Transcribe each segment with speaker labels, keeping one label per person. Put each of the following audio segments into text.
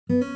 Speaker 1: Então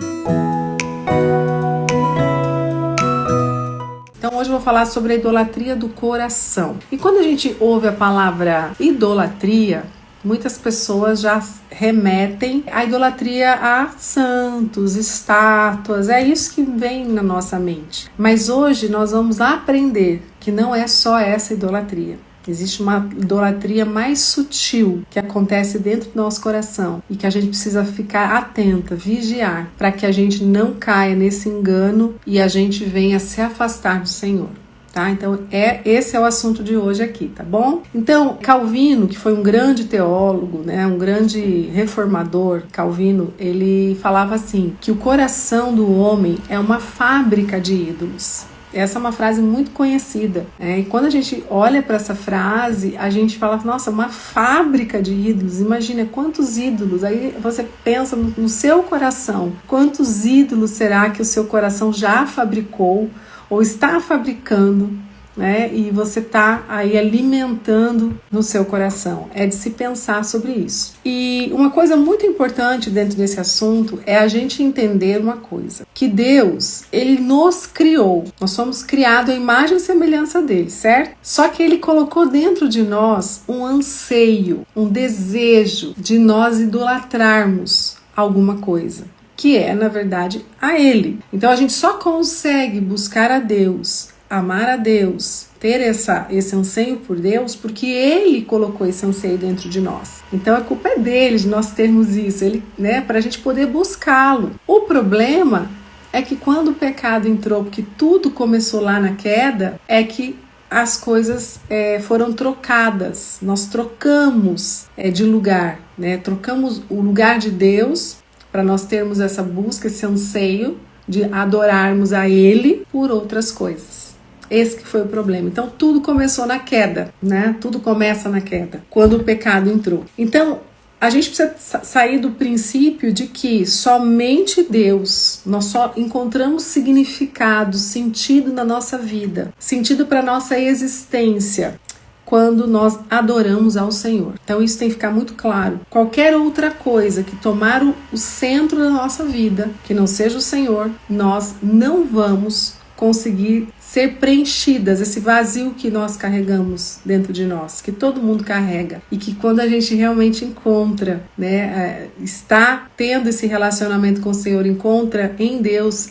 Speaker 1: hoje eu vou falar sobre a idolatria do coração. E quando a gente ouve a palavra idolatria, muitas pessoas já remetem a idolatria a santos, estátuas, é isso que vem na nossa mente. Mas hoje nós vamos aprender que não é só essa idolatria. Existe uma idolatria mais sutil que acontece dentro do nosso coração e que a gente precisa ficar atenta, vigiar, para que a gente não caia nesse engano e a gente venha se afastar do Senhor. Tá? Então, esse é o assunto de hoje aqui, tá bom? Então, Calvino, que foi um grande teólogo, né, um grande reformador, Calvino, ele falava assim, que o coração do homem é uma fábrica de ídolos. Essa é uma frase muito conhecida, né? E quando a gente olha para essa frase, a gente fala, nossa, uma fábrica de ídolos, imagina quantos ídolos, aí você pensa no seu coração, quantos ídolos será que o seu coração já fabricou ou está fabricando, né? E você está aí alimentando no seu coração. É de se pensar sobre isso. E uma coisa muito importante dentro desse assunto é a gente entender uma coisa, que Deus, Ele nos criou, nós somos criados à imagem e semelhança dele, certo? Só que Ele colocou dentro de nós um anseio, um desejo de nós idolatrarmos alguma coisa, que é, na verdade, a Ele. Então a gente só consegue buscar a Deus, amar a Deus, ter esse anseio por Deus, porque Ele colocou esse anseio dentro de nós. Então a culpa é dele, de nós termos isso, Ele, né, para a gente poder buscá-lo. O problema é que quando o pecado entrou, porque tudo começou lá na queda, é que as coisas foram trocadas. Nós trocamos de lugar, né? Trocamos o lugar de Deus para nós termos essa busca, esse anseio de adorarmos a Ele por outras coisas. Esse que foi o problema. Então tudo começou na queda, né? Tudo começa na queda, quando o pecado entrou. Então a gente precisa sair do princípio de que somente Deus, nós só encontramos significado, sentido na nossa vida, sentido para nossa existência, quando nós adoramos ao Senhor. Então isso tem que ficar muito claro. Qualquer outra coisa que tomar o centro da nossa vida, que não seja o Senhor, nós não vamos conseguir ser preenchidas, esse vazio que nós carregamos dentro de nós, que todo mundo carrega, e que quando a gente realmente encontra, né, está tendo esse relacionamento com o Senhor, encontra em Deus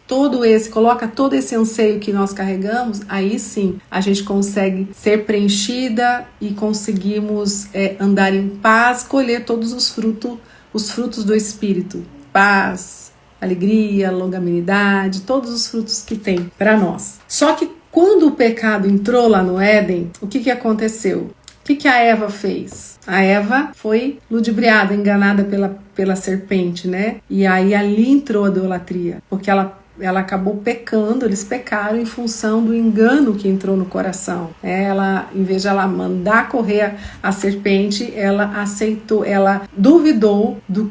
Speaker 1: coloca todo esse anseio que nós carregamos, aí sim a gente consegue ser preenchida e conseguimos andar em paz, colher todos os frutos do Espírito, paz, alegria, longanimidade, todos os frutos que tem para nós. Só que quando o pecado entrou lá no Éden, o que aconteceu? O que a Eva fez? A Eva foi ludibriada, enganada pela serpente, né? E aí ali entrou a idolatria, porque ela acabou pecando, eles pecaram em função do engano que entrou no coração. Ela, em vez de ela mandar correr a serpente, ela aceitou, ela duvidou do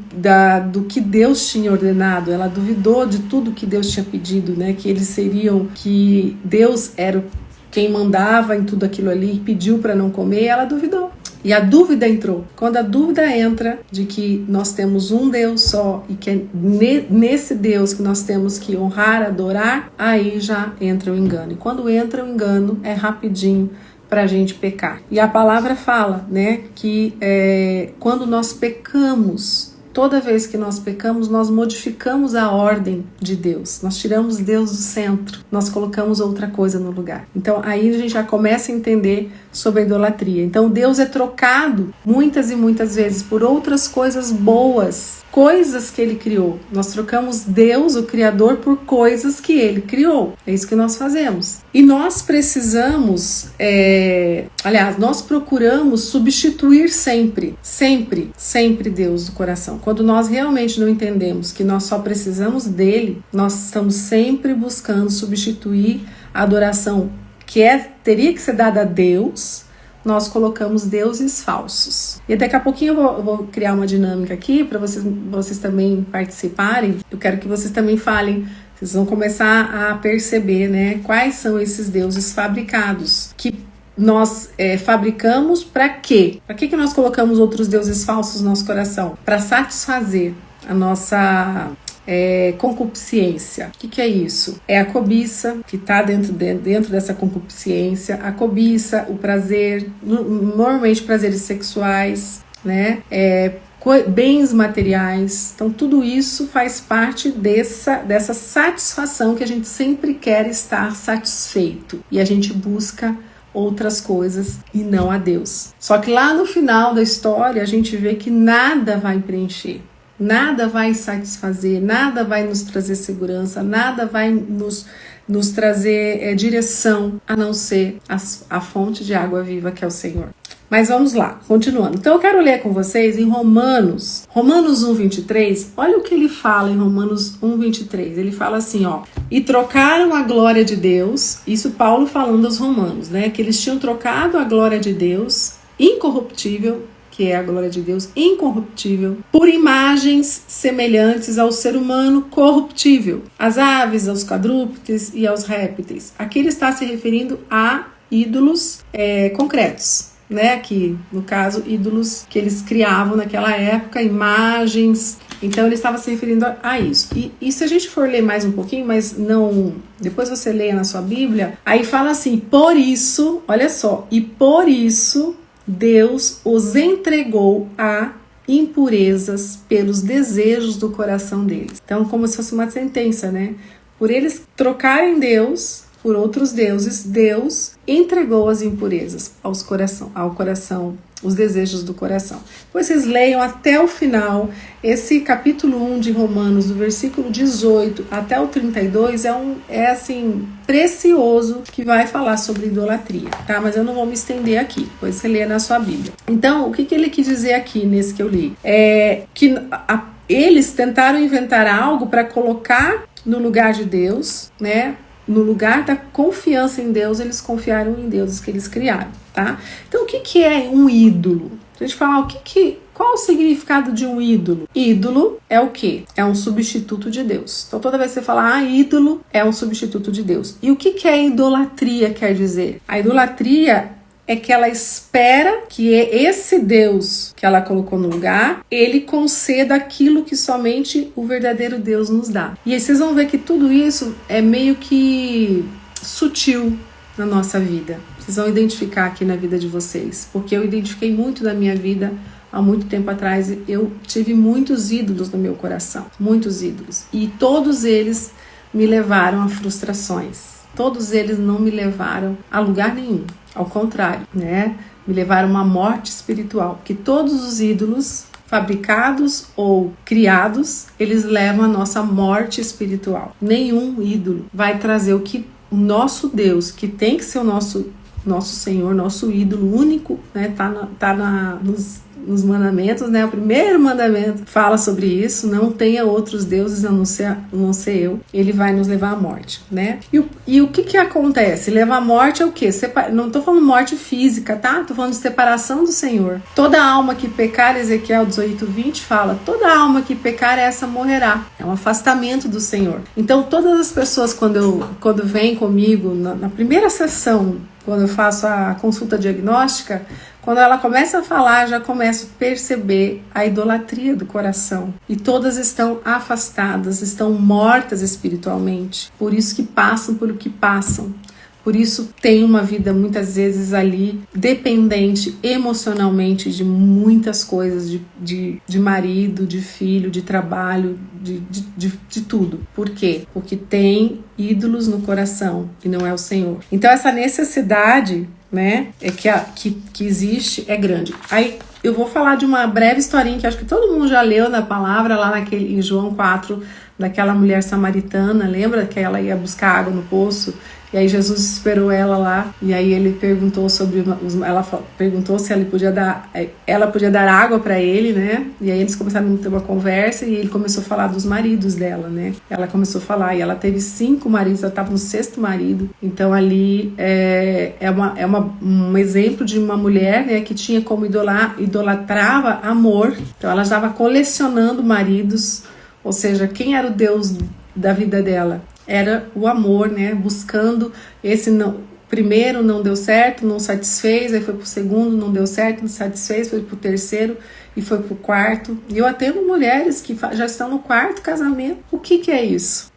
Speaker 1: que Deus tinha ordenado, ela duvidou de tudo que Deus tinha pedido, né? Que Deus era quem mandava em tudo aquilo ali, pediu para não comer, ela duvidou. E a dúvida entrou. Quando a dúvida entra de que nós temos um Deus só e que é nesse Deus que nós temos que honrar, adorar, aí já entra o engano. E quando entra o engano, é rapidinho para a gente pecar. E a palavra fala, né, que quando nós pecamos, toda vez que nós pecamos, nós modificamos a ordem de Deus. Nós tiramos Deus do centro, nós colocamos outra coisa no lugar. Então aí a gente já começa a entender sobre a idolatria. Então Deus é trocado muitas e muitas vezes por outras coisas boas, coisas que Ele criou. Nós trocamos Deus, o Criador, por coisas que Ele criou. É isso que nós fazemos. E nós precisamos, nós procuramos substituir sempre Deus do coração. Quando nós realmente não entendemos que nós só precisamos dele, nós estamos sempre buscando substituir a adoração que teria que ser dada a Deus, nós colocamos deuses falsos. E daqui a pouquinho eu vou criar uma dinâmica aqui para vocês também participarem. Eu quero que vocês também falem, vocês vão começar a perceber, né, quais são esses deuses fabricados, que nós fabricamos para quê? Para que nós colocamos outros deuses falsos no nosso coração? Para satisfazer a nossa concupiscência. O que é isso? É a cobiça, que está dentro dessa concupiscência, a cobiça, o prazer, normalmente prazeres sexuais, né? Bens materiais. Então tudo isso faz parte dessa satisfação que a gente sempre quer estar satisfeito, e a gente busca outras coisas e não a Deus. Só que lá no final da história a gente vê que nada vai preencher, nada vai satisfazer, nada vai nos trazer segurança, nada vai nos trazer direção, a não ser a fonte de água viva, que é o Senhor. Mas vamos lá, continuando. Então eu quero ler com vocês em Romanos 1:23. Olha o que ele fala em Romanos 1:23. Ele fala assim, ó: e trocaram a glória de Deus, isso Paulo falando aos romanos, né? Que eles tinham trocado a glória de Deus incorruptível, que é a glória de Deus incorruptível, por imagens semelhantes ao ser humano corruptível, às aves, aos quadrúpedes e aos répteis. Aqui ele está se referindo a ídolos concretos, né? Aqui, no caso, ídolos que eles criavam naquela época, imagens. Então ele estava se referindo a isso. E se a gente for ler mais um pouquinho, mas não, depois você leia na sua Bíblia, aí fala assim: por isso, olha só, e por isso Deus os entregou a impurezas pelos desejos do coração deles. Então, como se fosse uma sentença, né? Por eles trocarem Deus por outros deuses, Deus entregou as impurezas ao coração, os desejos do coração. Depois vocês leiam até o final. Esse capítulo 1 de Romanos, do versículo 18 até o 32, é assim, precioso, que vai falar sobre idolatria, tá? Mas eu não vou me estender aqui, depois você lê na sua Bíblia. Então, o que ele quis dizer aqui, nesse que eu li? É que eles tentaram inventar algo para colocar no lugar de Deus, né? No lugar da confiança em Deus, eles confiaram em deuses que eles criaram, tá? Então, o que é um ídolo? A gente fala, qual o significado de um ídolo? Ídolo é o quê? É um substituto de Deus. Então, toda vez que você fala, ídolo é um substituto de Deus. E o que é idolatria quer dizer? A idolatria é que ela espera que esse Deus que ela colocou no lugar, ele conceda aquilo que somente o verdadeiro Deus nos dá. E aí vocês vão ver que tudo isso é meio que sutil na nossa vida. Vocês vão identificar aqui na vida de vocês, porque eu identifiquei muito na minha vida há muito tempo atrás. Eu tive muitos ídolos no meu coração, muitos ídolos, e todos eles me levaram a frustrações. Todos eles não me levaram a lugar nenhum. Ao contrário, né? Me levaram a uma morte espiritual. Porque todos os ídolos, fabricados ou criados, eles levam a nossa morte espiritual. Nenhum ídolo vai trazer o que o nosso Deus, que tem que ser o nosso Senhor, nosso ídolo único, né? Nos mandamentos, né? O primeiro mandamento fala sobre isso: não tenha outros deuses a não ser eu. Ele vai nos levar à morte, né? E o que acontece? Levar à morte é o quê? Não tô falando morte física, tá? Tô falando de separação do Senhor. Toda alma que pecar, Ezequiel 18:20 fala, toda alma que pecar, essa morrerá. É um afastamento do Senhor. Então, todas as pessoas, quando vêm comigo, na primeira sessão, quando eu faço a consulta diagnóstica, quando ela começa a falar, já começo a perceber a idolatria do coração. E todas estão afastadas, estão mortas espiritualmente. Por isso que passam por o que passam. Por isso tem uma vida muitas vezes ali dependente emocionalmente de muitas coisas, de marido, de filho, de trabalho, de tudo. Por quê? Porque tem ídolos no coração e não é o Senhor. Então essa necessidade, né, que existe é grande. Aí eu vou falar de uma breve historinha que acho que todo mundo já leu na palavra lá em João 4, daquela mulher samaritana. Lembra que ela ia buscar água no poço? E aí Jesus esperou ela lá, e aí ele perguntou ela perguntou se ela podia dar água para ele, né? E aí eles começaram a ter uma conversa e ele começou a falar dos maridos dela, né? Ela começou a falar, e ela teve 5 maridos, ela estava no 6º marido. Então ali um exemplo de uma mulher, né, que tinha como idolatrava amor. Então ela estava colecionando maridos, ou seja, quem era o Deus da vida dela? Era o amor, né? Buscando esse não. Primeiro não deu certo, não satisfez, aí foi pro segundo, não deu certo, não satisfez, foi pro terceiro. e foi pro quarto. E eu atendo mulheres que já estão no quarto casamento. O que é isso?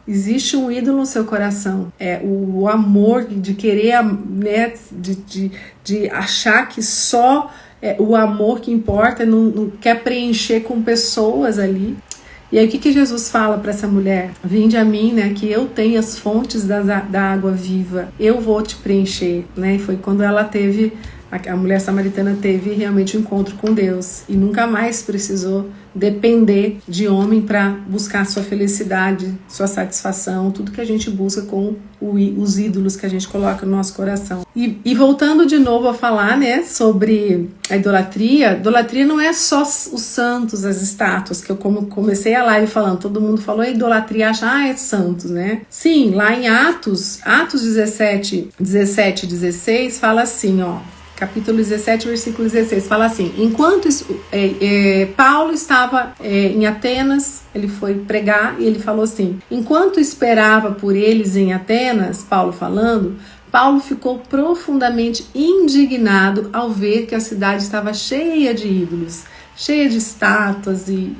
Speaker 1: Existe um ídolo no seu coração. É o amor de querer, né, de achar que só o amor que importa, não quer preencher com pessoas ali. E aí o que Jesus fala para essa mulher? Vinde a mim, né, que eu tenho as fontes da água viva, eu vou te preencher, né? E foi quando ela teve, a mulher samaritana teve realmente um encontro com Deus e nunca mais precisou depender de homem para buscar sua felicidade, sua satisfação, tudo que a gente busca com os ídolos que a gente coloca no nosso coração. E voltando de novo a falar, né, sobre a idolatria. Idolatria não é só os santos, as estátuas, que eu comecei a live falando, todo mundo falou idolatria, acha, é santos, né? Sim, lá em Atos 17, 16, fala assim, ó, capítulo 17, versículo 16, fala assim: enquanto Paulo estava em Atenas, ele foi pregar e ele falou assim: enquanto esperava por eles em Atenas, Paulo falando, Paulo ficou profundamente indignado ao ver que a cidade estava cheia de ídolos, cheia de estátuas e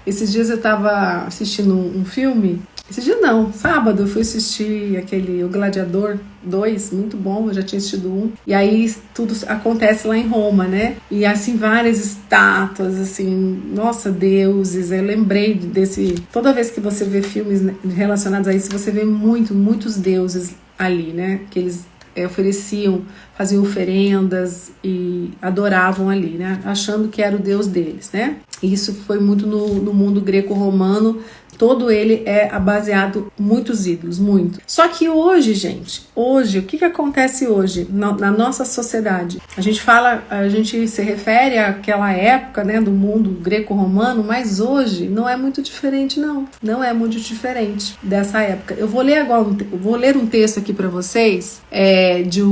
Speaker 1: esses dias eu estava assistindo um filme. Esse dia não, sábado eu fui assistir o Gladiador 2, muito bom, eu já tinha assistido um. E aí tudo acontece lá em Roma, né? E assim, várias estátuas, assim, nossa, deuses. Eu lembrei desse... Toda vez que você vê filmes relacionados a isso, você vê muitos deuses ali, né? Que eles ofereciam, faziam oferendas e adoravam ali, né? Achando que era o Deus deles, né? E isso foi muito no mundo greco-romano. Todo ele é baseado em muitos ídolos, muito. Só que hoje, gente, o que acontece hoje na nossa sociedade? A gente se refere àquela época, né, do mundo greco-romano, mas hoje não é muito diferente, não. Não é muito diferente dessa época. Eu vou ler agora, vou ler um texto aqui para vocês, de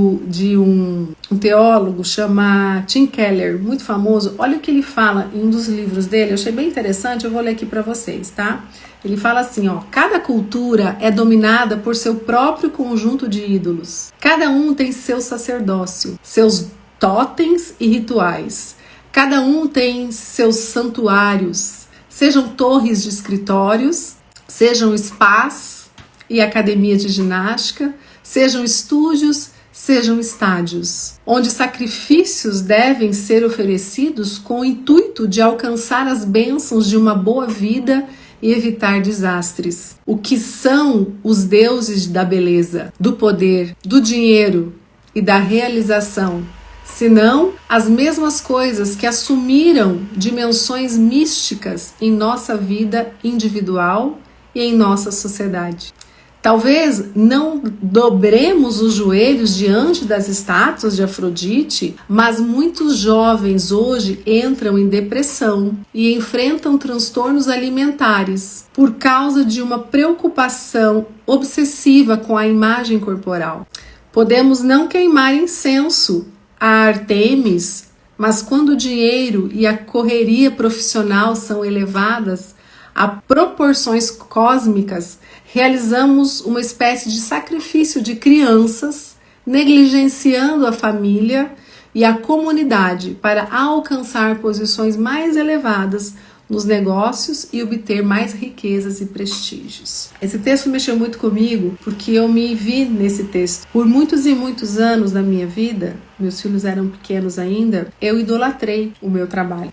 Speaker 1: um teólogo chama Tim Keller, muito famoso. Olha o que ele fala em um dos livros dele, eu achei bem interessante, eu vou ler aqui para vocês, tá? Ele fala assim, ó: cada cultura é dominada por seu próprio conjunto de ídolos. Cada um tem seu sacerdócio, seus totens e rituais. Cada um tem seus santuários, sejam torres de escritórios, sejam spas e academias de ginástica, sejam estúdios, sejam estádios, onde sacrifícios devem ser oferecidos com o intuito de alcançar as bênçãos de uma boa vida e evitar desastres. O que são os deuses da beleza, do poder, do dinheiro e da realização, senão as mesmas coisas que assumiram dimensões místicas em nossa vida individual e em nossa sociedade? Talvez não dobremos os joelhos diante das estátuas de Afrodite, mas muitos jovens hoje entram em depressão e enfrentam transtornos alimentares por causa de uma preocupação obsessiva com a imagem corporal. Podemos não queimar incenso a Ártemis, mas quando o dinheiro e a correria profissional são elevadas a proporções cósmicas, realizamos uma espécie de sacrifício de crianças, negligenciando a família e a comunidade para alcançar posições mais elevadas nos negócios e obter mais riquezas e prestígios. Esse texto mexeu muito comigo porque eu me vi nesse texto. Por muitos e muitos anos da minha vida, meus filhos eram pequenos ainda, eu idolatrei o meu trabalho.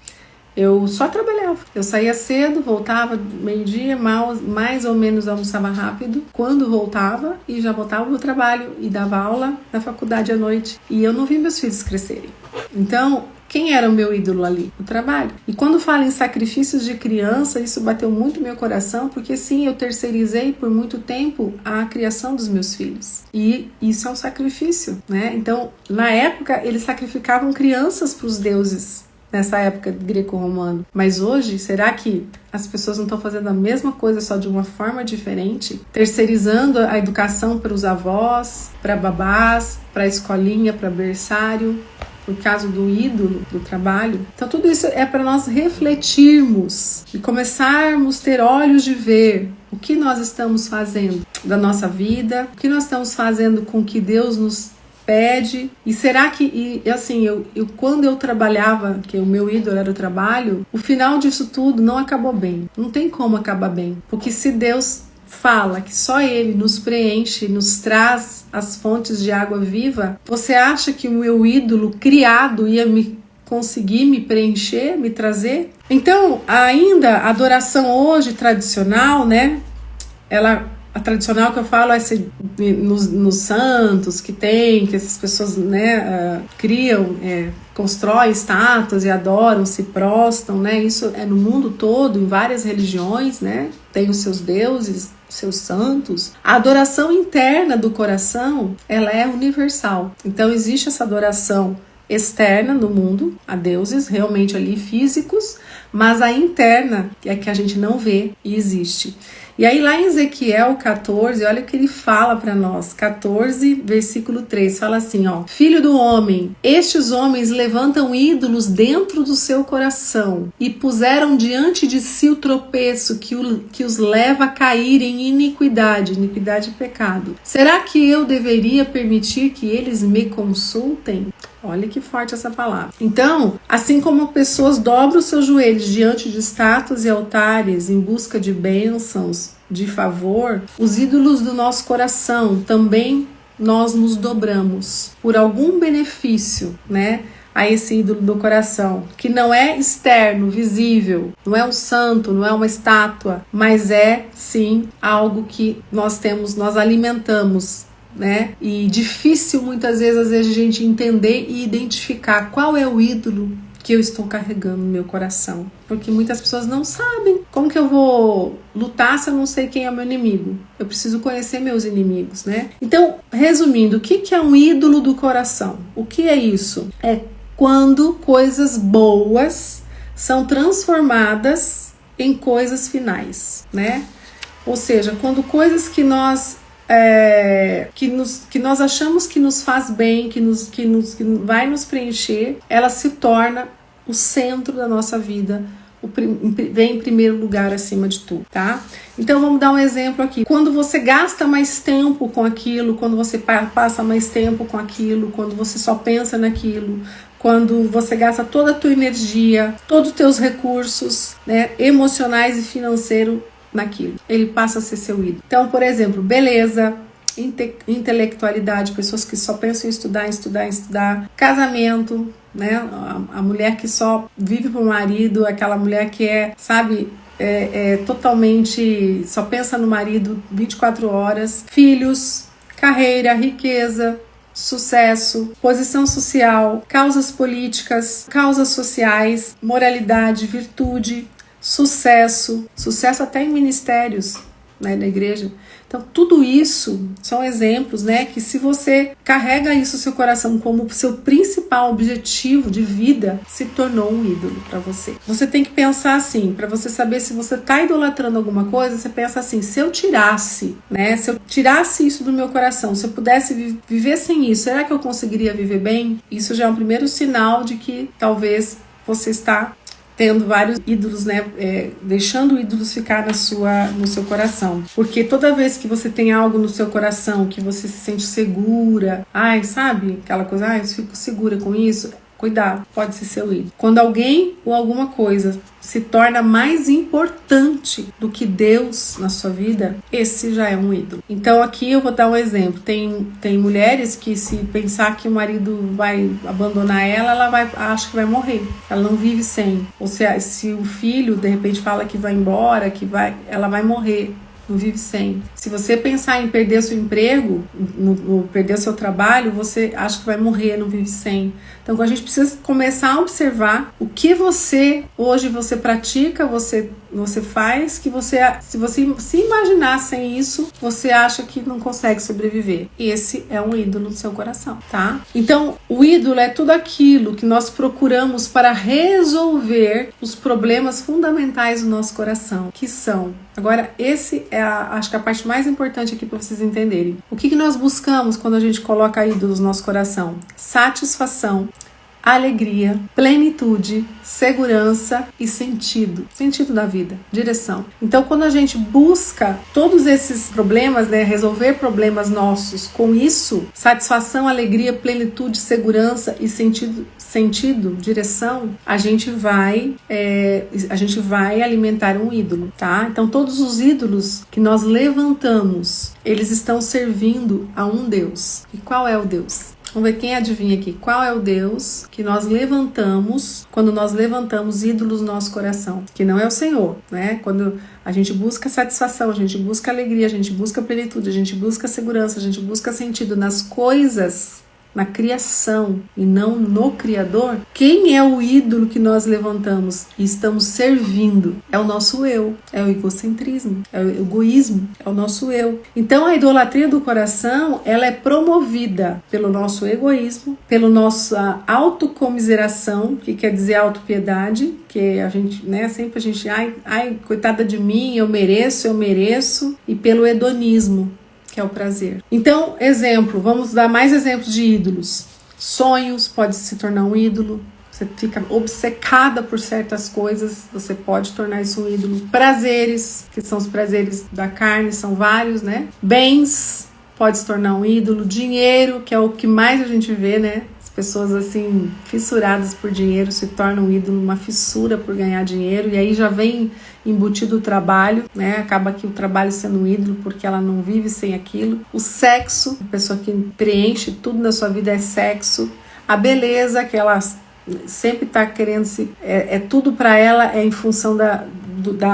Speaker 1: Eu só trabalhava. Eu saía cedo, voltava meio-dia, mais ou menos almoçava rápido. Quando voltava, e já voltava pro trabalho e dava aula na faculdade à noite. E eu não vi meus filhos crescerem. Então, quem era o meu ídolo ali? O trabalho. E quando falo em sacrifícios de criança, isso bateu muito no meu coração, porque sim, eu terceirizei por muito tempo a criação dos meus filhos. E isso é um sacrifício, né? Então, na época, eles sacrificavam crianças para os deuses. Nessa época greco-romano. Mas hoje, será que as pessoas não estão fazendo a mesma coisa, só de uma forma diferente? Terceirizando a educação para os avós, para babás, para a escolinha, para berçário, por causa do ídolo, do trabalho. Então tudo isso é para nós refletirmos e começarmos a ter olhos de ver o que nós estamos fazendo da nossa vida, o que nós estamos fazendo com que Deus nos pede. E será que, assim, quando eu trabalhava, que o meu ídolo era o trabalho, o final disso tudo não acabou bem. Não tem como acabar bem. Porque se Deus fala que só Ele nos preenche, nos traz as fontes de água viva, você acha que o meu ídolo criado ia conseguir me preencher, me trazer? Então, ainda a adoração hoje tradicional, né? A tradicional que eu falo é nos santos que essas pessoas, né, criam, constroem estátuas e adoram, se prostram, né? Isso é no mundo todo, em várias religiões, né? Tem os seus deuses, seus santos. A adoração interna do coração, ela é universal. Então existe essa adoração externa no mundo, a deuses realmente ali físicos, mas a interna é que a gente não vê e existe. E aí lá em Ezequiel 14, olha o que ele fala para nós, 14, versículo 3, fala assim, ó: Filho do homem, estes homens levantam ídolos dentro do seu coração e puseram diante de si o tropeço que os leva a cair em iniquidade e pecado. Será que eu deveria permitir que eles me consultem? Olha que forte essa palavra. Então, assim como pessoas dobram seus joelhos diante de estátuas e altares em busca de bênçãos, de favor, os ídolos do nosso coração também nós nos dobramos por algum benefício, né? A esse ídolo do coração, que não é externo, visível, não é um santo, não é uma estátua, mas é sim algo que nós alimentamos, né? E difícil muitas vezes, às vezes, a gente entender e identificar qual é o ídolo que eu estou carregando no meu coração, porque muitas pessoas não sabem. Como que eu vou lutar se eu não sei quem é o meu inimigo? Eu preciso conhecer meus inimigos, né? Então, resumindo, o que é um ídolo do coração? O que é isso? É quando coisas boas são transformadas em coisas finais, né? Ou seja, quando coisas que nós achamos que nos faz bem, que vai nos preencher, ela se torna o centro da nossa vida, vem em primeiro lugar acima de tudo, tá? Então vamos dar um exemplo aqui. Quando você gasta mais tempo com aquilo, quando você passa mais tempo com aquilo, quando você só pensa naquilo, quando você gasta toda a tua energia, todos os teus recursos, né, emocionais e financeiros naquilo, ele passa a ser seu ídolo. Então, por exemplo, beleza, intelectualidade, pessoas que só pensam em estudar, casamento, né? A mulher que só vive pro marido, aquela mulher que totalmente só pensa no marido 24 horas, filhos, carreira, riqueza, sucesso, posição social, causas políticas, causas sociais, moralidade, virtude, sucesso até em ministérios, né, da igreja. Então tudo isso são exemplos, né, que se você carrega isso no seu coração como seu principal objetivo de vida, se tornou um ídolo para você. Você tem que pensar assim, para você saber se você está idolatrando alguma coisa, você pensa assim: se eu tirasse, né, se eu tirasse isso do meu coração, se eu pudesse viver sem isso, será que eu conseguiria viver bem? Isso já é um primeiro sinal de que talvez você está tendo vários ídolos, né? Deixando ídolos ficar no seu coração. Porque toda vez que você tem algo no seu coração, que você se sente segura, sabe? Aquela coisa, eu fico segura com isso. Cuidado, pode ser seu ídolo. Quando alguém ou alguma coisa se torna mais importante do que Deus na sua vida, esse já é um ídolo. Então aqui eu vou dar um exemplo. Tem mulheres que, se pensar que o marido vai abandonar ela acha que vai morrer. Ela não vive sem. Ou seja, se o filho de repente fala que vai embora, ela vai morrer. Não vive sem. Se você pensar em perder seu emprego, perder seu trabalho, você acha que vai morrer, não vive sem. Então a gente precisa começar a observar o que hoje você pratica, você faz, que se você se imaginar sem isso, você acha que não consegue sobreviver. Esse é um ídolo do seu coração, tá? Então o ídolo é tudo aquilo que nós procuramos para resolver os problemas fundamentais do nosso coração, que são... Agora, acho que a parte mais importante aqui para vocês entenderem. O que nós buscamos quando a gente coloca ídolos no nosso coração? Satisfação, alegria, plenitude, segurança e sentido. Sentido da vida, direção. Então, quando a gente busca todos esses problemas, né, resolver problemas nossos com isso, satisfação, alegria, plenitude, segurança e sentido, direção, a gente vai alimentar um ídolo, tá? Então, todos os ídolos que nós levantamos, eles estão servindo a um Deus. E qual é o Deus? Vamos ver quem adivinha aqui. Qual é o Deus que nós levantamos quando nós levantamos ídolos no nosso coração? Que não é o Senhor, né? Quando a gente busca satisfação, a gente busca alegria, a gente busca plenitude, a gente busca segurança, a gente busca sentido nas coisas, na criação e não no Criador. Quem é o ídolo que nós levantamos e estamos servindo? É o nosso eu, é o egocentrismo, é o egoísmo, é o nosso eu. Então a idolatria do coração, ela é promovida pelo nosso egoísmo, pela nossa autocomiseração, que quer dizer autopiedade, que a gente, né, sempre a gente, ai, coitada de mim, eu mereço, e pelo hedonismo, que é o prazer. Então, exemplo, vamos dar mais exemplos de ídolos. Sonhos pode se tornar um ídolo. Você fica obcecada por certas coisas, você pode tornar isso um ídolo. Prazeres, que são os prazeres da carne, são vários, né? Bens pode se tornar um ídolo. Dinheiro, que é o que mais a gente vê, né? Pessoas assim, fissuradas por dinheiro se tornam um ídolo, uma fissura por ganhar dinheiro, e aí já vem embutido o trabalho, né? Acaba que o trabalho sendo um ídolo porque ela não vive sem aquilo. O sexo, a pessoa que preenche tudo na sua vida é sexo. A beleza, que ela sempre está querendo tudo para ela é em função da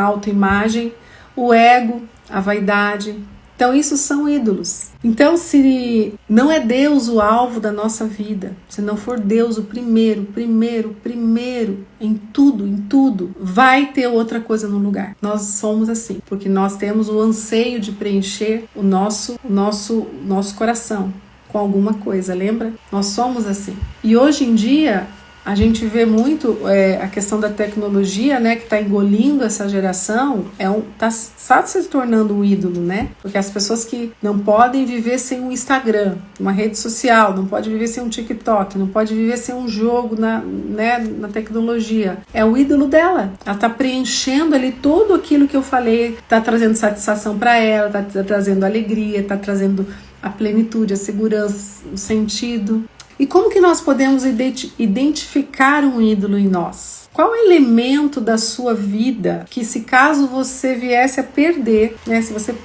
Speaker 1: autoimagem. O ego, a vaidade. Então isso são ídolos. Então se não é Deus o alvo da nossa vida, se não for Deus o primeiro em tudo, vai ter outra coisa no lugar. Nós somos assim, porque nós temos o anseio de preencher o nosso coração com alguma coisa, lembra? Nós somos assim. E hoje em dia a gente vê muito a questão da tecnologia, né, que está engolindo essa geração, está se tornando um ídolo, né? Porque as pessoas que não podem viver sem um Instagram, uma rede social, não pode viver sem um TikTok, não pode viver sem um jogo na tecnologia, é o ídolo dela. Ela está preenchendo ali tudo aquilo que eu falei, está trazendo satisfação para ela, está trazendo alegria, está trazendo a plenitude, a segurança, o sentido. E como que nós podemos identificar um ídolo em nós? Qual elemento da sua vida que, se caso você viesse a perder, né, se você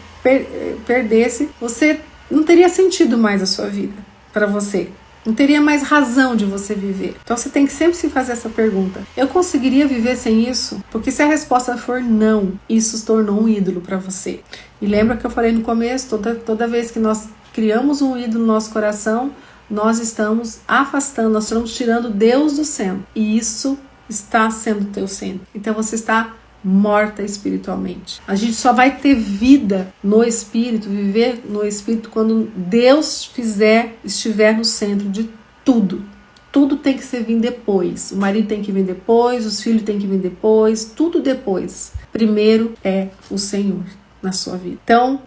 Speaker 1: perdesse, você não teria sentido mais a sua vida para você? Não teria mais razão de você viver. Então você tem que sempre se fazer essa pergunta. Eu conseguiria viver sem isso? Porque se a resposta for não, isso se tornou um ídolo para você. E lembra que eu falei no começo, toda vez que nós criamos um ídolo no nosso coração, nós estamos afastando, nós estamos tirando Deus do centro. E isso está sendo o teu centro. Então você está morta espiritualmente. A gente só vai ter vida no espírito, viver no espírito, quando Deus estiver no centro de tudo. Tudo tem que vir depois. O marido tem que vir depois, os filhos têm que vir depois, tudo depois. Primeiro é o Senhor na sua vida. Então,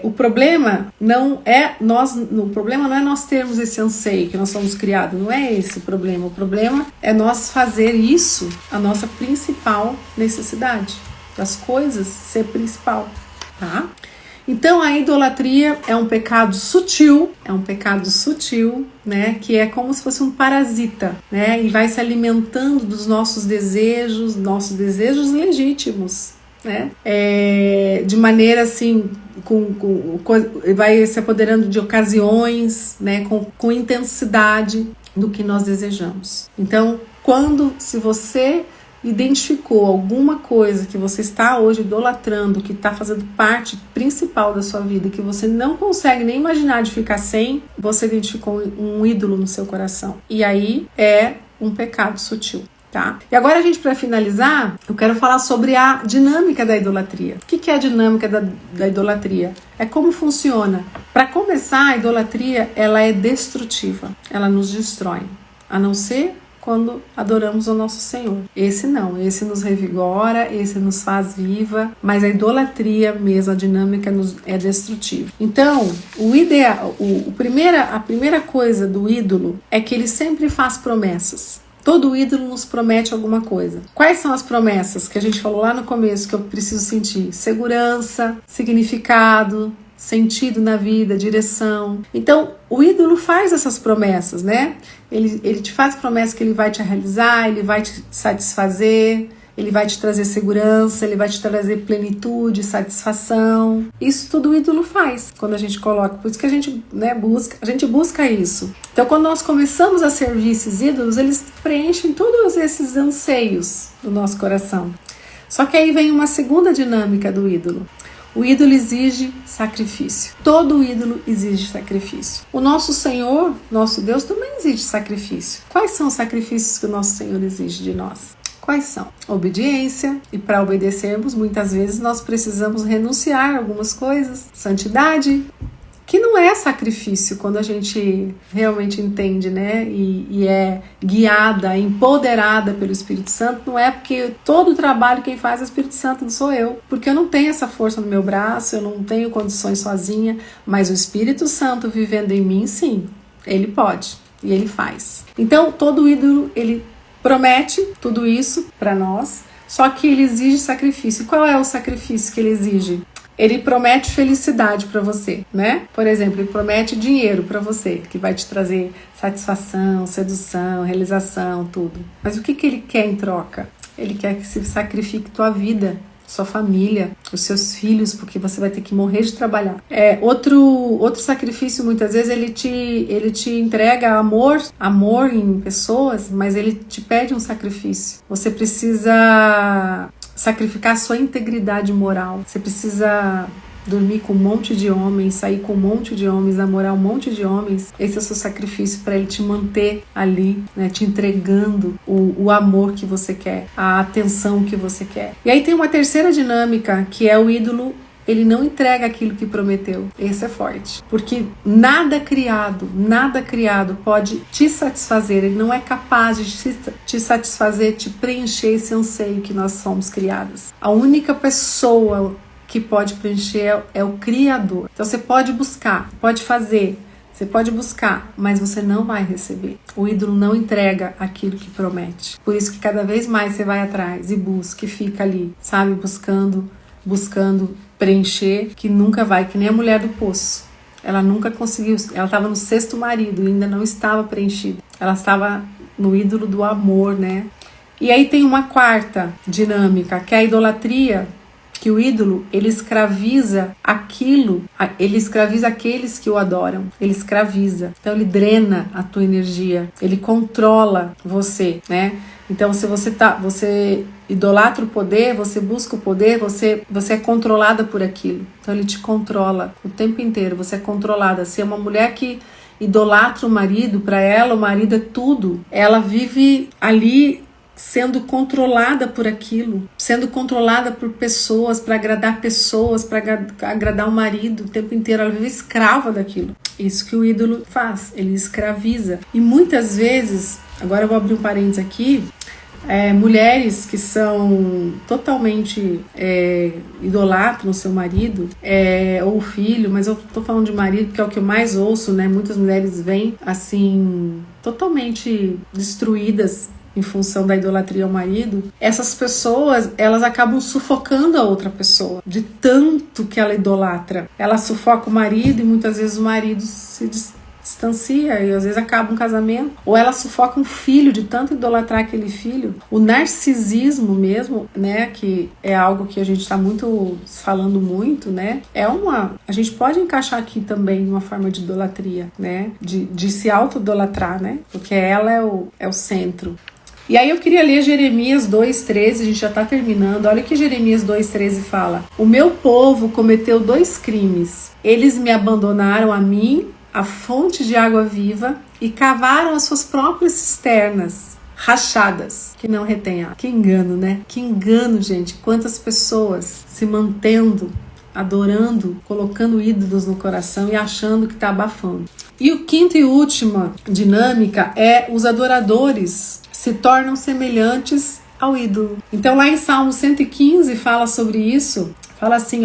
Speaker 1: o problema não é nós termos esse anseio que nós somos criados, não é esse o problema. O problema é nós fazer isso a nossa principal necessidade, das coisas ser principal, tá? Então a idolatria é um pecado sutil, né, que é como se fosse um parasita, né, e vai se alimentando dos nossos desejos legítimos, né? De maneira assim, vai se apoderando de ocasiões, né? Com intensidade do que nós desejamos. Então, se você identificou alguma coisa que você está hoje idolatrando, que está fazendo parte principal da sua vida, que você não consegue nem imaginar de ficar sem, você identificou um ídolo no seu coração. E aí é um pecado sutil. Tá? E agora, para finalizar, eu quero falar sobre a dinâmica da idolatria. O que é a dinâmica da idolatria? É como funciona. Para começar, a idolatria ela é destrutiva, ela nos destrói, a não ser quando adoramos o nosso Senhor. Esse não, esse nos revigora, esse nos faz viva, mas a idolatria mesmo, a dinâmica é destrutiva. Então, o ideal, a primeira coisa do ídolo é que ele sempre faz promessas. Todo ídolo nos promete alguma coisa. Quais são as promessas que a gente falou lá no começo que eu preciso sentir? Segurança, significado, sentido na vida, direção. Então, o ídolo faz essas promessas, né? Ele te faz promessas que ele vai te realizar, ele vai te satisfazer, ele vai te trazer segurança, ele vai te trazer plenitude, satisfação. Isso tudo o ídolo faz quando a gente coloca. Por isso que a gente, busca isso. Então, quando nós começamos a servir esses ídolos, eles preenchem todos esses anseios do nosso coração. Só que aí vem uma segunda dinâmica do ídolo. O ídolo exige sacrifício. Todo ídolo exige sacrifício. O nosso Senhor, nosso Deus, também exige sacrifício. Quais são os sacrifícios que o nosso Senhor exige de nós? Quais são? Obediência, e para obedecermos, muitas vezes nós precisamos renunciar a algumas coisas. Santidade, que não é sacrifício quando a gente realmente entende, né? E é guiada, empoderada pelo Espírito Santo. Não é porque todo o trabalho quem faz é o Espírito Santo, não sou eu. Porque eu não tenho essa força no meu braço, eu não tenho condições sozinha, mas o Espírito Santo vivendo em mim, sim, ele pode e ele faz. Então, todo ídolo, ele promete tudo isso para nós, só que ele exige sacrifício. Qual é o sacrifício que ele exige? Ele promete felicidade para você, né? Por exemplo, ele promete dinheiro para você, que vai te trazer satisfação, sedução, realização, tudo. Mas o que ele quer em troca? Ele quer que se sacrifique tua vida, sua família, os seus filhos, porque você vai ter que morrer de trabalhar. Outro sacrifício, muitas vezes, ele te entrega amor em pessoas, mas ele te pede um sacrifício. Você precisa sacrificar a sua integridade moral. Você precisa dormir com um monte de homens, sair com um monte de homens, namorar um monte de homens. Esse é o seu sacrifício para ele te manter ali, né, te entregando o amor que você quer, a atenção que você quer. E aí tem uma terceira dinâmica, que é o ídolo. Ele não entrega aquilo que prometeu. Esse é forte. Porque nada criado pode te satisfazer. Ele não é capaz de te satisfazer, te preencher esse anseio que nós somos criados. A única pessoa que pode preencher é o Criador. Então você pode buscar, pode fazer, você pode buscar, mas você não vai receber. O ídolo não entrega aquilo que promete. Por isso que cada vez mais você vai atrás e busca e fica ali, sabe, buscando preencher, que nunca vai, que nem a mulher do poço. Ela nunca conseguiu, ela estava no sexto marido e ainda não estava preenchida. Ela estava no ídolo do amor, né? E aí tem uma quarta dinâmica, que é a idolatria, que o ídolo, ele escraviza aqueles que o adoram. Ele escraviza. Então ele drena a tua energia, ele controla você, né? Então se você idolatra o poder, você busca o poder, você é controlada por aquilo. Então ele te controla o tempo inteiro, você é controlada. Se é uma mulher que idolatra o marido, para ela o marido é tudo, ela vive ali sendo controlada por aquilo, sendo controlada por pessoas, para agradar pessoas, para agradar o marido o tempo inteiro. Ela vive escrava daquilo. Isso que o ídolo faz, ele escraviza. E muitas vezes, agora eu vou abrir um parênteses aqui, mulheres que são totalmente idolatram o seu marido ou filho, mas eu tô falando de marido porque é o que eu mais ouço, né? Muitas mulheres vêm assim totalmente destruídas em função da idolatria ao marido. Essas pessoas, elas acabam sufocando a outra pessoa, de tanto que ela idolatra. Ela sufoca o marido e muitas vezes o marido se distancia e às vezes acaba um casamento. Ou ela sufoca um filho, de tanto idolatrar aquele filho. O narcisismo mesmo, né, que é algo que a gente está falando muito, né, a gente pode encaixar aqui também uma forma de idolatria, né, de se auto-idolatrar, né, porque ela é o centro. E aí eu queria ler Jeremias 2,13, a gente já está terminando. Olha o que Jeremias 2,13 fala. O meu povo cometeu 2 crimes. Eles me abandonaram a mim, a fonte de água viva, e cavaram as suas próprias cisternas, rachadas, que não retém água. Que engano, né? Que engano, gente. Quantas pessoas se mantendo, adorando, colocando ídolos no coração e achando que está abafando. E o quinto e última dinâmica é os adoradores se tornam semelhantes ao ídolo. Então lá em Salmo 115 fala sobre isso, fala assim,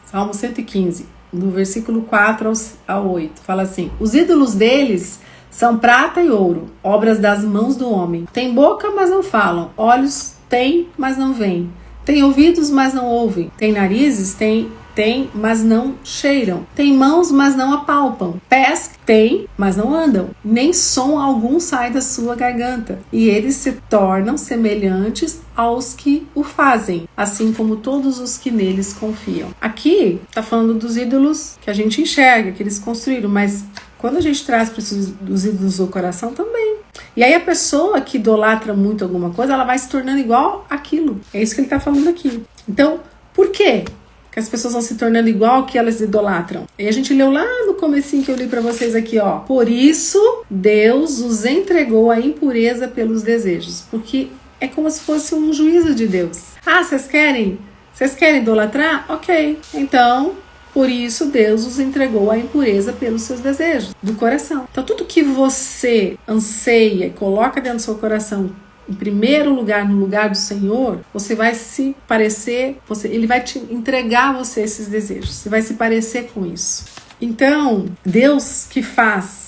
Speaker 1: Salmo 115, do versículo 4 ao 8, fala assim: os ídolos deles são prata e ouro, obras das mãos do homem. Tem boca, mas não falam, olhos têm, mas não veem, tem ouvidos, mas não ouvem, tem narizes, tem, mas não cheiram, tem mãos, mas não apalpam, pés têm, mas não andam, nem som algum sai da sua garganta, e eles se tornam semelhantes aos que o fazem, assim como todos os que neles confiam. Aqui está falando dos ídolos que a gente enxerga, que eles construíram, mas quando a gente traz para os ídolos do coração também. E aí a pessoa que idolatra muito alguma coisa, ela vai se tornando igual aquilo. É isso que ele está falando aqui. Então, por quê que as pessoas vão se tornando igual ao que elas idolatram? E a gente leu lá no comecinho que eu li para vocês aqui, Por isso, Deus os entregou à impureza pelos desejos. Porque é como se fosse um juízo de Deus. Vocês querem idolatrar? Ok. Então, por isso Deus os entregou à impureza pelos seus desejos do coração. Então, tudo que você anseia e coloca dentro do seu coração em primeiro lugar, no lugar do Senhor, você vai se parecer, Ele vai te entregar a você esses desejos. Você vai se parecer com isso. Então, Deus que faz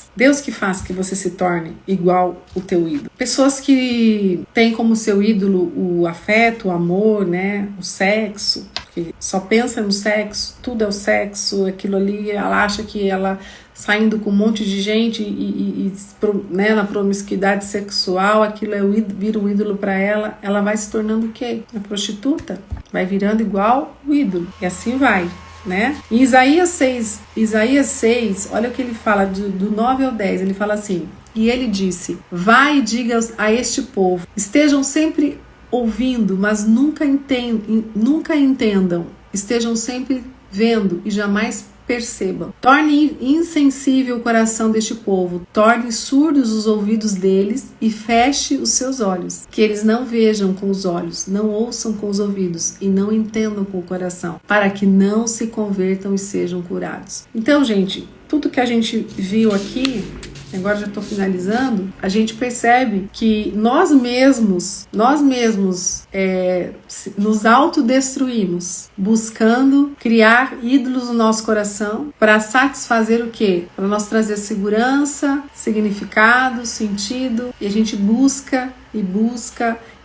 Speaker 1: que você se torne igual o teu ídolo. Pessoas que têm como seu ídolo o afeto, o amor, né? O sexo, que só pensa no sexo, tudo é o sexo, aquilo ali, ela acha que ela saindo com um monte de gente né, na promiscuidade sexual, aquilo vira um ídolo para ela, ela vai se tornando o quê? A prostituta, vai virando igual o ídolo, e assim vai. Né? Em Isaías 6, olha o que ele fala do 9 ao 10, ele fala assim: e ele disse, vai e diga a este povo, estejam sempre ouvindo, mas nunca entendam, estejam sempre vendo e jamais percebam. Torne insensível o coração deste povo, torne surdos os ouvidos deles e feche os seus olhos, que eles não vejam com os olhos, não ouçam com os ouvidos e não entendam com o coração, para que não se convertam e sejam curados. Então, gente, tudo que a gente viu aqui, agora já estou finalizando, a gente percebe que nós mesmos nos autodestruímos, buscando criar ídolos no nosso coração para satisfazer o quê? Para nós trazer segurança, significado, sentido, e a gente busca e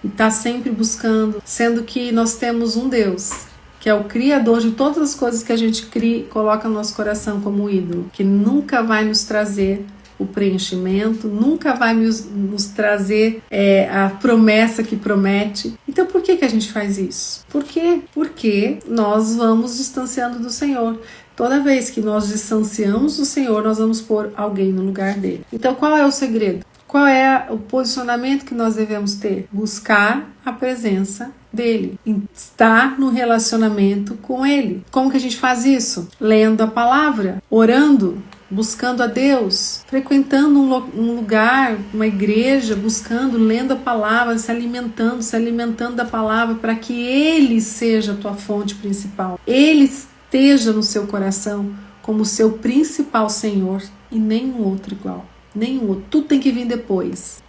Speaker 1: está sempre buscando, sendo que nós temos um Deus que é o Criador de todas as coisas que a gente cria e coloca no nosso coração como ídolo, que nunca vai nos trazer o preenchimento, nunca vai nos trazer a promessa que promete. Então por que a gente faz isso? Por quê? Porque nós vamos distanciando do Senhor. Toda vez que nós distanciamos do Senhor, nós vamos pôr alguém no lugar dele. Então qual é o segredo? Qual é o posicionamento que nós devemos ter? Buscar a presença dele, estar no relacionamento com ele. Como que a gente faz isso? Lendo a palavra, orando, buscando a Deus, frequentando um lugar, uma igreja, buscando, lendo a palavra, se alimentando da palavra, para que Ele seja a tua fonte principal. Ele esteja no seu coração como seu principal Senhor e nenhum outro igual. Nenhum outro. Tudo tem que vir depois.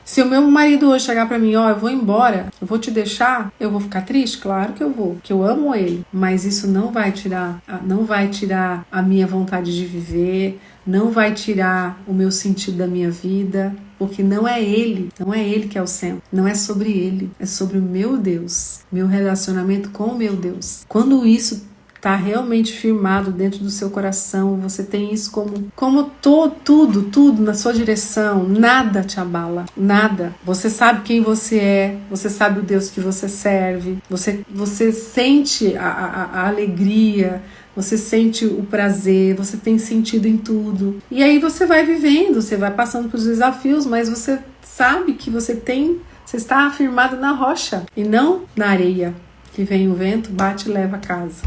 Speaker 1: Se o meu marido hoje chegar pra mim, eu vou embora, eu vou te deixar, eu vou ficar triste? Claro que eu vou, que eu amo ele. Mas isso não vai tirar a minha vontade de viver, não vai tirar o meu sentido da minha vida, porque não é ele que é o centro, não é sobre ele, é sobre o meu Deus, meu relacionamento com o meu Deus. Quando isso está realmente firmado dentro do seu coração, você tem isso como tudo na sua direção, nada te abala, nada. Você sabe quem você é, você sabe o Deus que você serve, você sente a alegria, você sente o prazer, você tem sentido em tudo. E aí você vai vivendo, você vai passando pelos desafios, mas você sabe que você está afirmado na rocha e não na areia, que vem o vento, bate e leva a casa.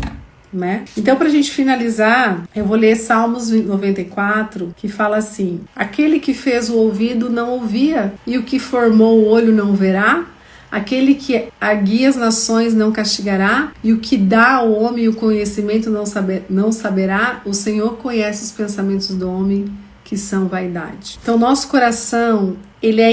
Speaker 1: Né? Então, para a gente finalizar, eu vou ler Salmos 94, que fala assim: aquele que fez o ouvido não ouvia, e o que formou o olho não verá, aquele que guia as nações não castigará, e o que dá ao homem o conhecimento não saberá. O Senhor conhece os pensamentos do homem, que são vaidade. Então, nosso coração, ele é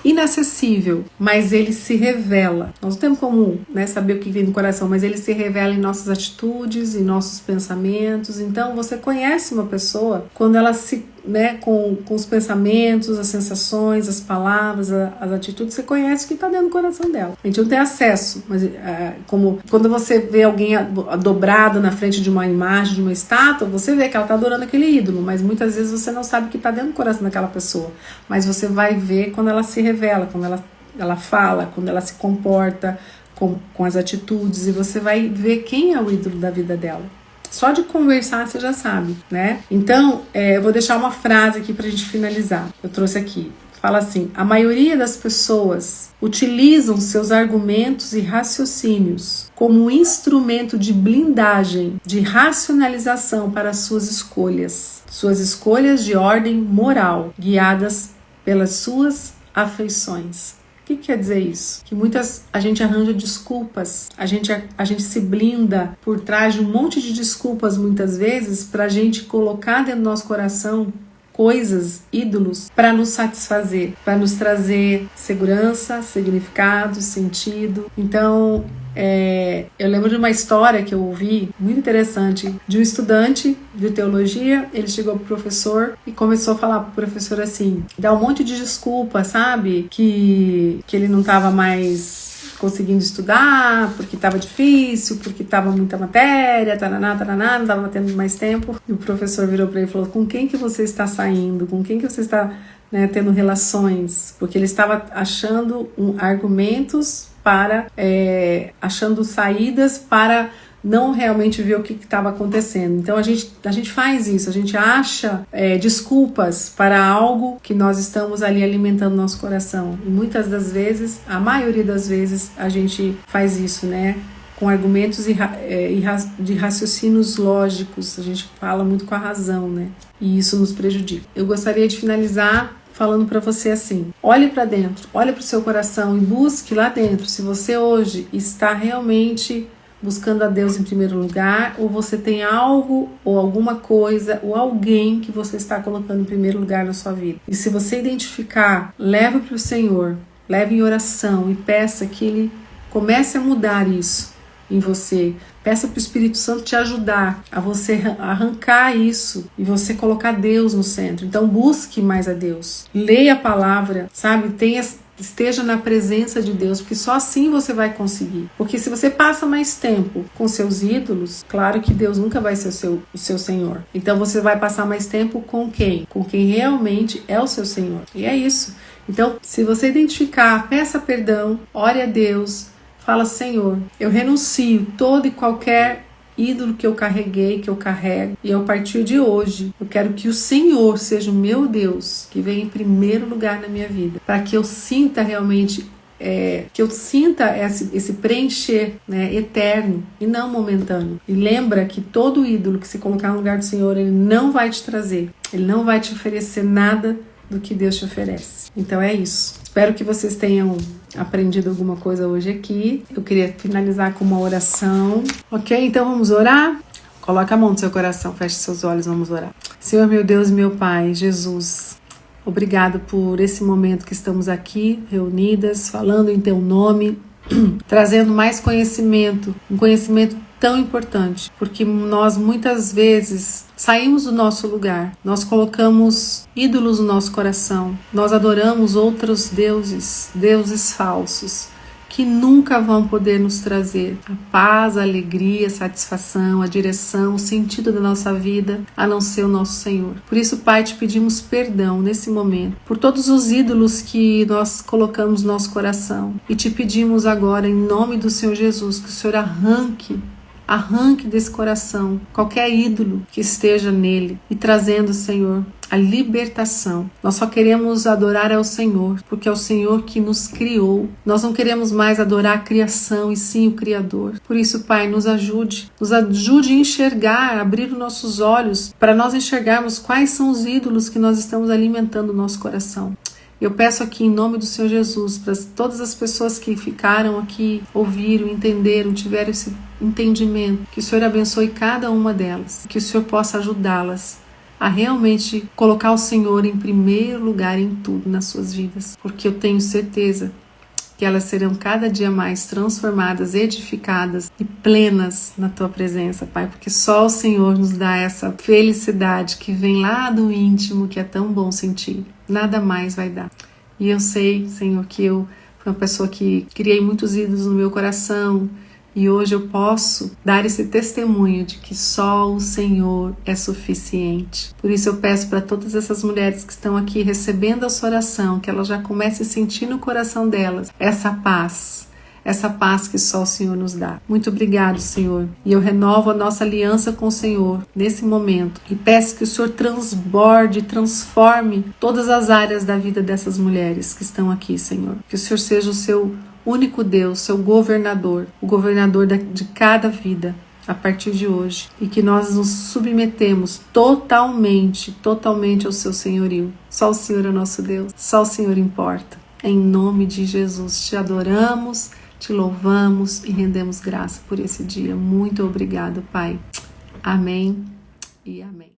Speaker 1: inacessível, mas ele se revela. Nós não temos como, saber o que vem no coração, mas ele se revela em nossas atitudes, em nossos pensamentos. Então você conhece uma pessoa quando ela se, com os pensamentos, as sensações, as palavras, as atitudes, você conhece o que está dentro do coração dela. A gente não tem acesso, mas como quando você vê alguém dobrado na frente de uma imagem, de uma estátua, você vê que ela está adorando aquele ídolo, mas muitas vezes você não sabe o que está dentro do coração daquela pessoa. Mas você vai ver quando ela se revela, quando ela fala, quando ela se comporta com as atitudes, e você vai ver quem é o ídolo da vida dela. Só de conversar você já sabe, Então, eu vou deixar uma frase aqui pra gente finalizar. Eu trouxe aqui. Fala assim: a maioria das pessoas utilizam seus argumentos e raciocínios como um instrumento de blindagem, de racionalização para suas escolhas de ordem moral, guiadas pelas suas afeições. O que quer dizer isso? Que a gente arranja desculpas, a gente se blinda por trás de um monte de desculpas muitas vezes para a gente colocar dentro do nosso coração coisas, ídolos, para nos satisfazer, para nos trazer segurança, significado, sentido. Então, eu lembro de uma história que eu ouvi, muito interessante, de um estudante de teologia. Ele chegou pro professor e começou a falar pro professor assim, dar um monte de desculpa, sabe? Que ele não estava mais conseguindo estudar, porque estava difícil, porque estava muita matéria, não estava tendo mais tempo. E o professor virou para ele e falou: com quem que você está saindo? Com quem que você está tendo relações? Porque ele estava achando argumentos achando saídas para não realmente ver o que estava acontecendo. Então a gente faz isso, a gente acha desculpas para algo que nós estamos ali alimentando nosso coração. E muitas das vezes, a maioria das vezes, a gente faz isso, com argumentos de raciocínios lógicos. A gente fala muito com a razão, e isso nos prejudica. Eu gostaria de finalizar falando para você assim: olhe para dentro, olhe para o seu coração e busque lá dentro se você hoje está realmente buscando a Deus em primeiro lugar, ou você tem algo ou alguma coisa ou alguém que você está colocando em primeiro lugar na sua vida. E se você identificar, leve para o Senhor, leve em oração e peça que Ele comece a mudar isso em você. Peça para o Espírito Santo te ajudar a você arrancar isso e você colocar Deus no centro. Então busque mais a Deus. Leia a palavra, sabe? Esteja na presença de Deus, porque só assim você vai conseguir. Porque se você passa mais tempo com seus ídolos, claro que Deus nunca vai ser o seu Senhor. Então você vai passar mais tempo com quem? Com quem realmente é o seu Senhor. E é isso. Então, se você identificar, peça perdão, ore a Deus, fala: Senhor, eu renuncio todo e qualquer ídolo que eu carreguei, que eu carrego, e a partir de hoje eu quero que o Senhor seja o meu Deus, que venha em primeiro lugar na minha vida, para que eu sinta realmente, esse preencher eterno e não momentâneo. E lembra que todo ídolo que se colocar no lugar do Senhor, ele não vai te trazer, ele não vai te oferecer nada do que Deus te oferece. Então é isso. Espero que vocês tenham aprendido alguma coisa hoje aqui. Eu queria finalizar com uma oração. Ok? Então vamos orar? Coloca a mão no seu coração, feche seus olhos, vamos orar. Senhor, meu Deus e meu Pai, Jesus, obrigado por esse momento que estamos aqui reunidas, falando em Teu nome, trazendo mais conhecimento, um conhecimento tão importante, porque nós muitas vezes saímos do nosso lugar, nós colocamos ídolos no nosso coração, nós adoramos outros deuses falsos, que nunca vão poder nos trazer a paz, a alegria, a satisfação, a direção, o sentido da nossa vida, a não ser o nosso Senhor. Por isso, Pai, te pedimos perdão nesse momento, por todos os ídolos que nós colocamos no nosso coração, e te pedimos agora, em nome do Senhor Jesus, que o Senhor arranque desse coração qualquer ídolo que esteja nele e trazendo, Senhor, a libertação. Nós só queremos adorar ao Senhor, porque é o Senhor que nos criou. Nós não queremos mais adorar a criação e sim o Criador. Por isso, Pai, nos ajude a enxergar, abrir os nossos olhos para nós enxergarmos quais são os ídolos que nós estamos alimentando no nosso coração. Eu peço aqui em nome do Senhor Jesus, para todas as pessoas que ficaram aqui, ouviram, entenderam, tiveram esse entendimento, que o Senhor abençoe cada uma delas, que o Senhor possa ajudá-las a realmente colocar o Senhor em primeiro lugar em tudo nas suas vidas, porque eu tenho certeza que elas serão cada dia mais transformadas, edificadas e plenas na Tua presença, Pai, porque só o Senhor nos dá essa felicidade que vem lá do íntimo, que é tão bom sentir. Nada mais vai dar. E eu sei, Senhor, que eu fui uma pessoa que criei muitos ídolos no meu coração, e hoje eu posso dar esse testemunho de que só o Senhor é suficiente. Por isso eu peço para todas essas mulheres que estão aqui recebendo a sua oração, que elas já comecem a sentir no coração delas essa paz que só o Senhor nos dá. Muito obrigado, Senhor. E eu renovo a nossa aliança com o Senhor nesse momento e peço que o Senhor transborde, transforme todas as áreas da vida dessas mulheres que estão aqui, Senhor. Que o Senhor seja o seu único Deus, seu governador, o governador de cada vida a partir de hoje, e que nós nos submetemos totalmente ao seu senhorio. Só o Senhor é nosso Deus, só o Senhor importa. Em nome de Jesus, te adoramos, te louvamos e rendemos graça por esse dia. Muito obrigado, Pai. Amém e amém.